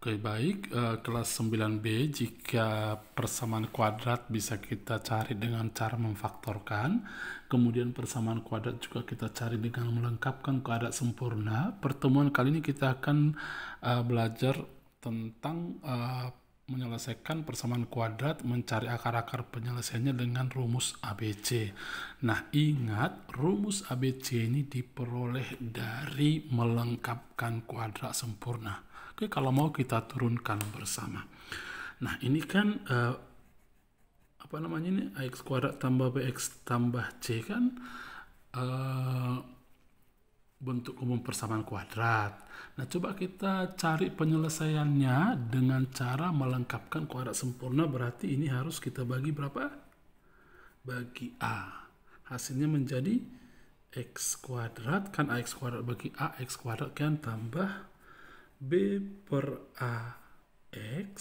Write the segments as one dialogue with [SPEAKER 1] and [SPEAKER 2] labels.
[SPEAKER 1] Oke, baik. Kelas 9B, jika persamaan kuadrat bisa kita cari dengan cara memfaktorkan, kemudian persamaan kuadrat juga kita cari dengan melengkapkan kuadrat sempurna. Pertemuan kali ini kita akan belajar tentang menyelesaikan persamaan kuadrat, mencari akar-akar penyelesaiannya dengan rumus ABC. Nah, ingat, rumus ABC ini diperoleh dari melengkapkan kuadrat sempurna. Oke, kalau mau kita turunkan bersama. Nah, ini kan ini ax kuadrat tambah bx tambah c kan bentuk umum persamaan kuadrat. Nah, coba kita cari penyelesaiannya dengan cara melengkapkan kuadrat sempurna. Berarti ini harus kita bagi berapa? Bagi a. Hasilnya menjadi x kuadrat, kan ax kuadrat bagi a, x kuadrat kan tambah b per a x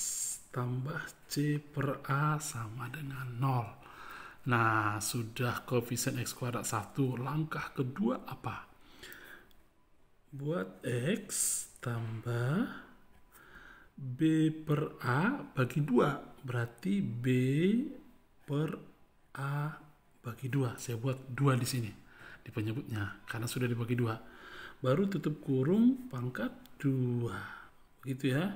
[SPEAKER 1] tambah c per a sama dengan 0. Nah, sudah koefisien x kuadrat 1. Langkah kedua apa? Buat x tambah b per a bagi 2. Berarti b per a bagi 2. Saya buat 2 di sini, di penyebutnya, karena sudah dibagi 2. Baru tutup kurung pangkat 2. Begitu ya.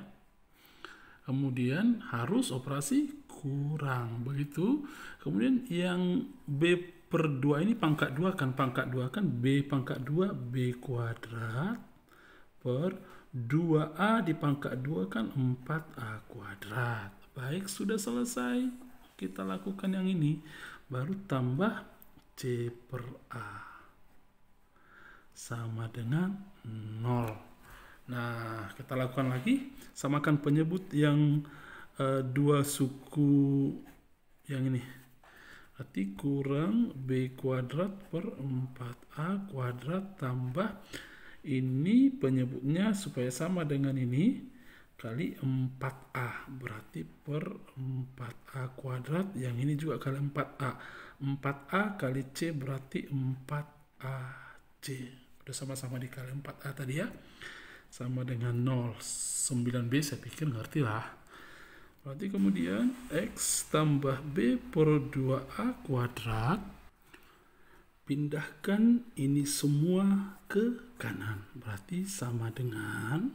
[SPEAKER 1] Kemudian harus operasi kurang. Begitu. Kemudian yang b per 2 ini pangkat 2 kan. Pangkat 2 kan b pangkat 2 b kuadrat per 2a di pangkat 2 kan 4a kuadrat. Baik, sudah selesai. Kita lakukan yang ini. Baru tambah c per a sama dengan 0. Nah, kita lakukan lagi. Samakan penyebut yang dua suku yang ini. Berarti kurang b kuadrat per 4a kuadrat tambah ini penyebutnya supaya sama dengan ini kali 4a. Berarti per 4a kuadrat. Yang ini juga kali 4a. 4a kali c berarti 4ac. Udah sama-sama dikali 4a tadi ya, sama dengan 0. 9b saya pikir ngerti lah. Berarti kemudian x tambah b per 2a kuadrat, pindahkan ini semua ke kanan, berarti sama dengan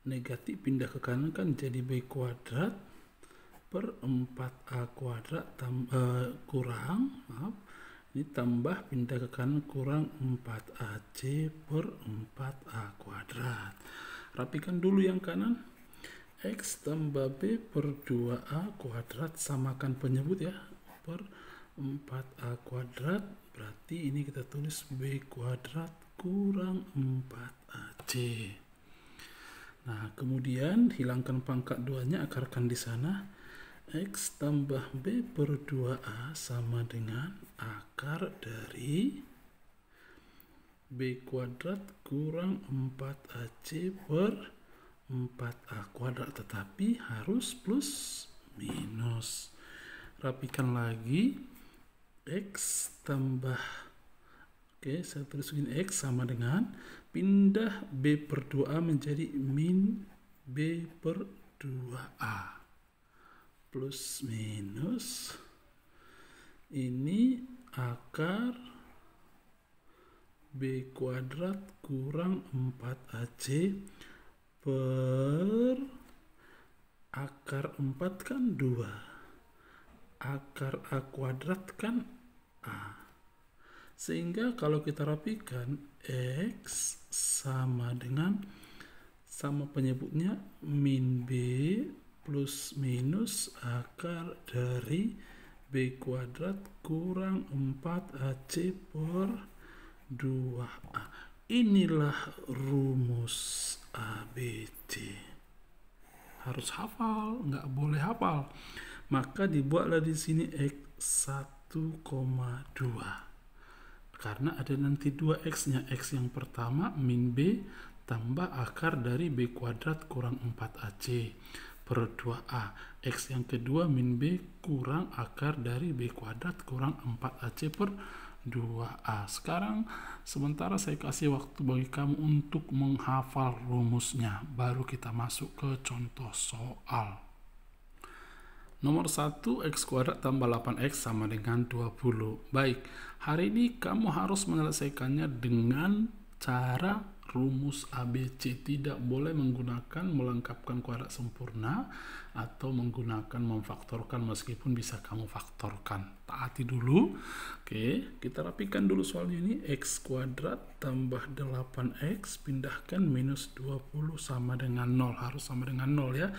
[SPEAKER 1] negatif pindah ke kanan kan jadi b kuadrat per 4a kuadrat kurang, ini tambah pindah ke kanan kurang 4ac per 4a kuadrat. Rapikan dulu yang kanan. X tambah b per 2a kuadrat, samakan penyebut ya, per 4a kuadrat. Berarti ini kita tulis b kuadrat kurang 4ac. Nah, kemudian hilangkan pangkat 2-nya, akarkan di sana. X tambah b per 2a sama dengan akar dari b kuadrat kurang 4ac per 4a kuadrat, tetapi harus plus minus. Rapikan lagi. X tambah, oke, saya tulis begini, x sama dengan pindah b per 2a menjadi min b per 2a plus minus ini akar b kuadrat kurang 4ac per akar 4 kan 2, akar a kuadrat kan a. Sehingga kalau kita rapikan, x sama dengan, sama penyebutnya, min b plus minus akar dari b kuadrat kurang 4ac per 2a. Inilah rumus ABC. Harus hafal, nggak boleh hafal. Maka dibuatlah di sini x 1,2. Karena ada nanti 2x-nya. X yang pertama min b tambah akar dari b kuadrat kurang 4ac per 2a. X yang kedua min b kurang akar dari b kuadrat kurang 4ac per 2A. Sekarang sementara saya kasih waktu bagi kamu untuk menghafal rumusnya, baru kita masuk ke contoh soal. Nomor 1, X kuadrat tambah 8X sama dengan 20. Baik, hari ini kamu harus menyelesaikannya dengan cara rumus ABC. Tidak boleh menggunakan melengkapkan kuadrat sempurna atau menggunakan memfaktorkan, meskipun bisa kamu faktorkan. Taati dulu. Oke, kita rapikan dulu soalnya ini. X kuadrat tambah 8X pindahkan minus 20 sama dengan 0. Harus sama dengan 0 ya.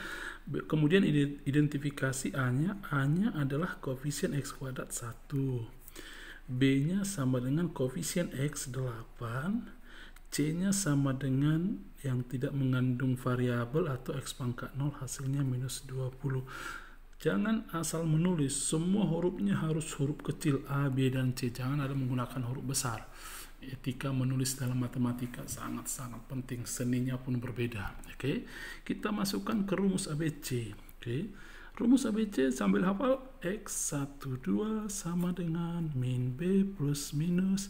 [SPEAKER 1] Kemudian identifikasi A-nya. A-nya adalah koefisien X kuadrat 1. B-nya sama dengan koefisien X 8. C-nya sama dengan yang tidak mengandung variabel atau X pangkat 0, hasilnya minus 20. Jangan asal menulis, semua hurufnya harus huruf kecil A, B, dan C. Jangan ada menggunakan huruf besar. Etika menulis dalam matematika sangat-sangat penting, seninya pun berbeda. Oke, kita masukkan ke rumus ABC. Oke, rumus ABC sambil hafal. X12 sama dengan min B plus minus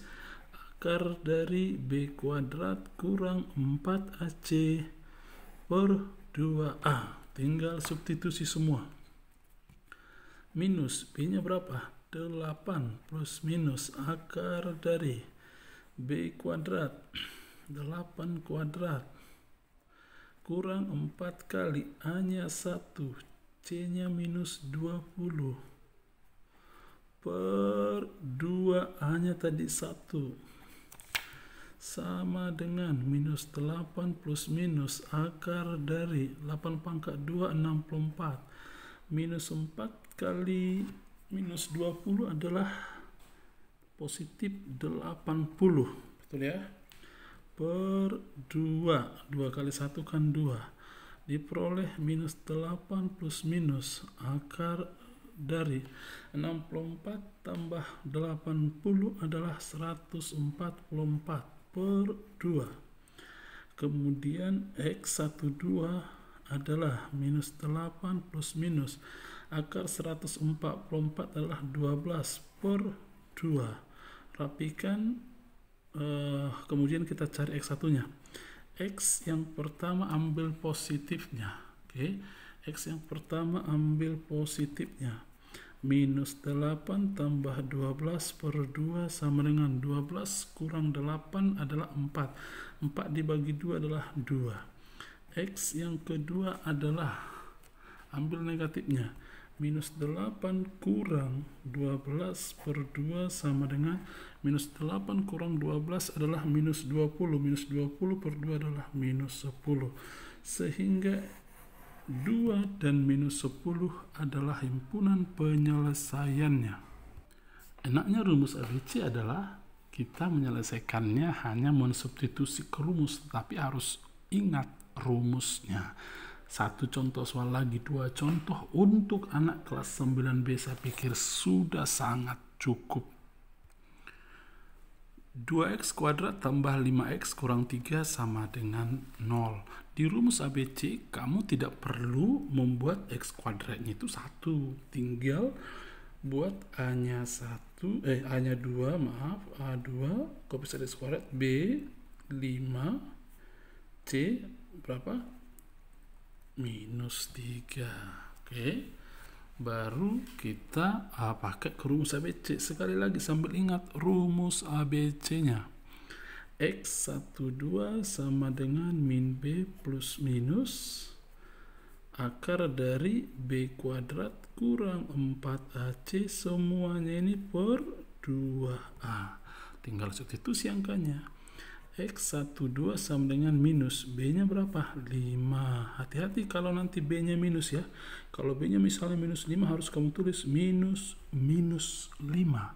[SPEAKER 1] akar dari B kuadrat kurang 4AC per 2A. Tinggal substitusi semua. Minus B-nya berapa? 8 plus minus akar dari B kuadrat 8 kuadrat kurang 4 kali A-nya 1, C-nya minus 20 per 2, A-nya tadi 1 sama dengan minus 8 plus minus akar dari 8 pangkat 2, 64. Minus 4 kali minus 20 adalah positif 80. Betul ya? Per 2. 2 kali 1 kan 2. Diperoleh minus 8 plus minus akar dari 64 tambah 80 adalah 144 per 2. Kemudian X12 adalah minus 8 plus minus akar 144 adalah 12 per 2. Rapikan, kemudian kita cari X1 nya. X yang pertama ambil positifnya. Oke, X yang pertama ambil positifnya. Minus 8 tambah 12 per 2 sama dengan 12 kurang 8 adalah 4. 4 dibagi 2 adalah 2. X yang kedua adalah ambil negatifnya. Minus 8 kurang 12 per 2 sama dengan minus 8 kurang 12 adalah minus 20. Minus 20 per 2 adalah minus 10. Sehingga 2 dan minus 10 adalah himpunan penyelesaiannya. Enaknya rumus ABC adalah kita menyelesaikannya hanya mensubstitusi ke rumus, tapi harus ingat rumusnya. Satu contoh soal lagi, 2 contoh untuk anak kelas 9B saya pikir sudah sangat cukup. 2x kuadrat tambah 5x kurang 3 sama dengan 0. Di rumus ABC kamu tidak perlu membuat x kuadratnya itu 1. Tinggal buat A-nya 2, A2, koefisien x kuadrat, B 5, C berapa? Minus 3. Oke. Baru kita pakai ke rumus ABC. Sekali lagi sambil ingat rumus ABC-nya. X12 sama dengan min B plus minus akar dari B kuadrat kurang 4AC, semuanya ini per 2A. Tinggal substitusi angkanya. X12 sama dengan minus B-nya berapa? 5. Hati-hati kalau nanti B-nya minus ya. Kalau B-nya misalnya minus 5 harus kamu tulis minus 5.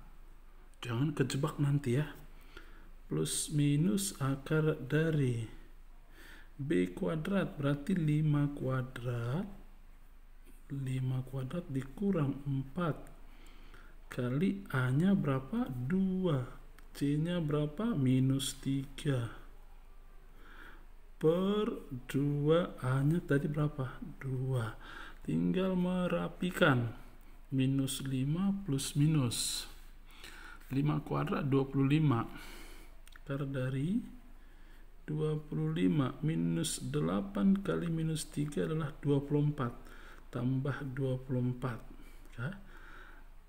[SPEAKER 1] Jangan kejebak nanti ya. Plus minus akar dari B kuadrat berarti 5 kuadrat. 5 kuadrat dikurang 4 kali A-nya berapa? 2. C-nya berapa? Minus 3 per 2. A-nya tadi berapa? 2. Tinggal merapikan. Minus 5 plus minus 5 kuadrat 25. Akar dari 25 minus 8 kali minus 3 adalah 24 tambah 24 ya.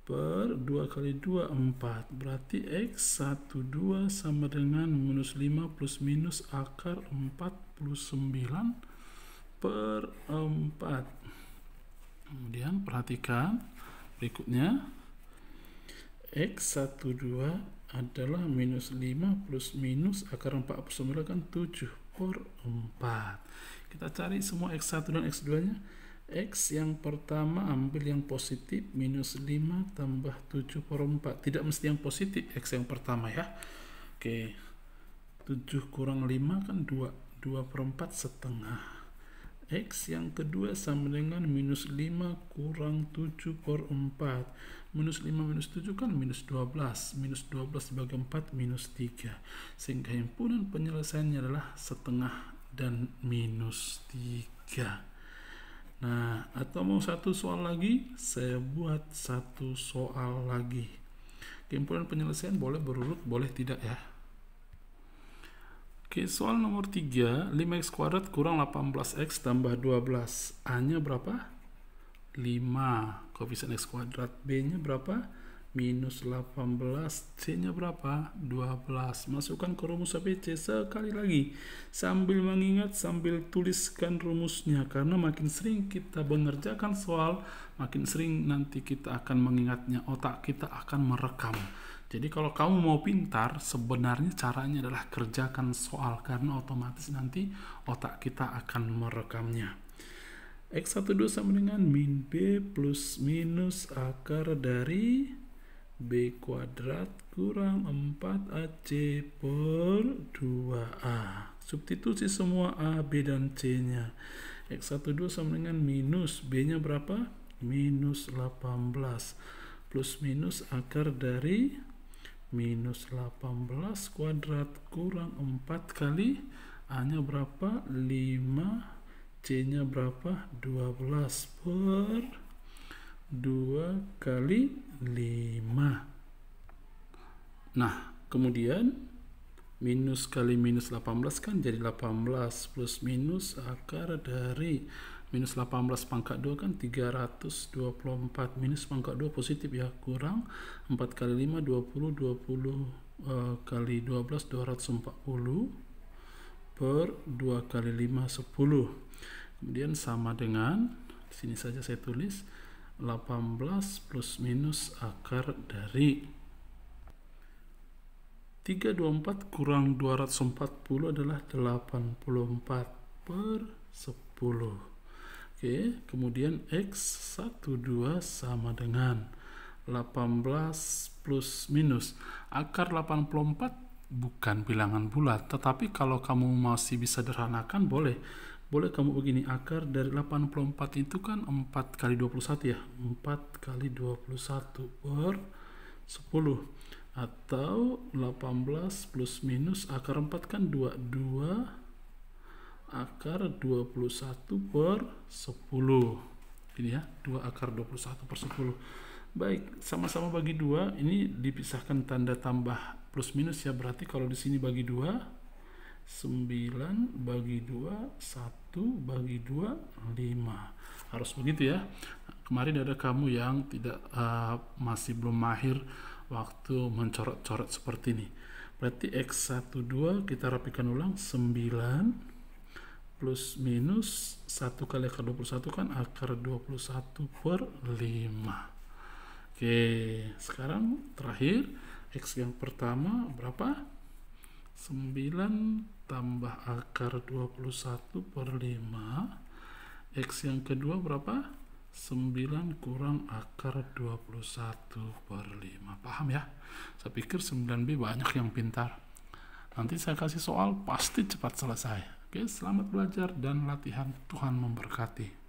[SPEAKER 1] Per 2 kali 2 4, berarti X12 sama dengan minus 5 plus minus akar 49 per 4. Kemudian perhatikan berikutnya, X12 adalah minus 5 plus minus akar 49 kan 7 per 4. Kita cari semua X1 dan X2 nya. X yang pertama ambil yang positif, minus 5 tambah 7 per 4. Tidak mesti yang positif X yang pertama ya. Oke, 7 kurang 5 kan 2 per 4 setengah. X yang kedua sama dengan minus 5 kurang 7 per 4. Minus 5 minus 7 kan minus 12. Minus 12 dibagi 4 minus 3. Sehingga himpunan penyelesaiannya adalah setengah dan minus 3. Nah, atau mau satu soal lagi, saya buat satu soal lagi. Himpunan penyelesaian boleh berurut, boleh tidak ya. Oke, soal nomor 3, 5x kuadrat kurang 18x tambah 12. A-nya berapa? 5. Koefisien x kuadrat. B-nya berapa? Minus 18. C-nya berapa? 12. Masukkan ke rumus ABC sekali lagi. Sambil mengingat, sambil tuliskan rumusnya. Karena makin sering kita mengerjakan soal, makin sering nanti kita akan mengingatnya. Otak kita akan merekam. Jadi kalau kamu mau pintar, sebenarnya caranya adalah kerjakan soal. Karena otomatis nanti otak kita akan merekamnya. X12 sama dengan min B plus minus akar dari B kuadrat kurang 4AC per 2A. Substitusi semua A, B, dan C-nya. X12 sama dengan minus B-nya berapa? Minus 18. Plus minus akar dari minus 18 kuadrat kurang 4 kali A-nya berapa? 5. C-nya berapa? 12 per 2 kali 5. Nah, kemudian minus kali minus 18 kan jadi 18 plus minus akar dari minus 18 pangkat 2 kan 324 minus pangkat 2 positif ya, kurang 4 kali 5 20 kali 12 240 per 2 kali 5 10. Kemudian sama dengan di sini saja saya tulis 18 plus minus akar dari 324 kurang 240 adalah 84 per 10. Oke, kemudian X12 sama dengan 18 plus minus akar 84 bukan bilangan bulat, tetapi kalau kamu masih bisa sederhanakan boleh kamu begini, akar dari 84 itu kan 4 kali 21 ya, 4 kali 21 per 10, atau 18 plus minus akar 4 kan 2 akar 21 per 10. Ini ya, 2 akar 21 per 10. Baik, sama-sama bagi 2, ini dipisahkan tanda tambah plus minus ya, berarti kalau di sini bagi 2 9 bagi 2 1 bagi 2 5. Harus begitu ya. Kemarin ada kamu yang tidak masih belum mahir waktu mencoret-coret seperti ini. Berarti X12 kita rapikan ulang, 9 plus minus 1 kali akar 21 kan akar 21 per 5. Oke, sekarang terakhir X yang pertama berapa? 9 tambah akar 21 per 5. X yang kedua berapa? 9 kurang akar 21 per 5. Paham ya? Saya pikir 9B banyak yang pintar. Nanti saya kasih soal, pasti cepat selesai. Oke, selamat belajar dan latihan. Tuhan memberkati.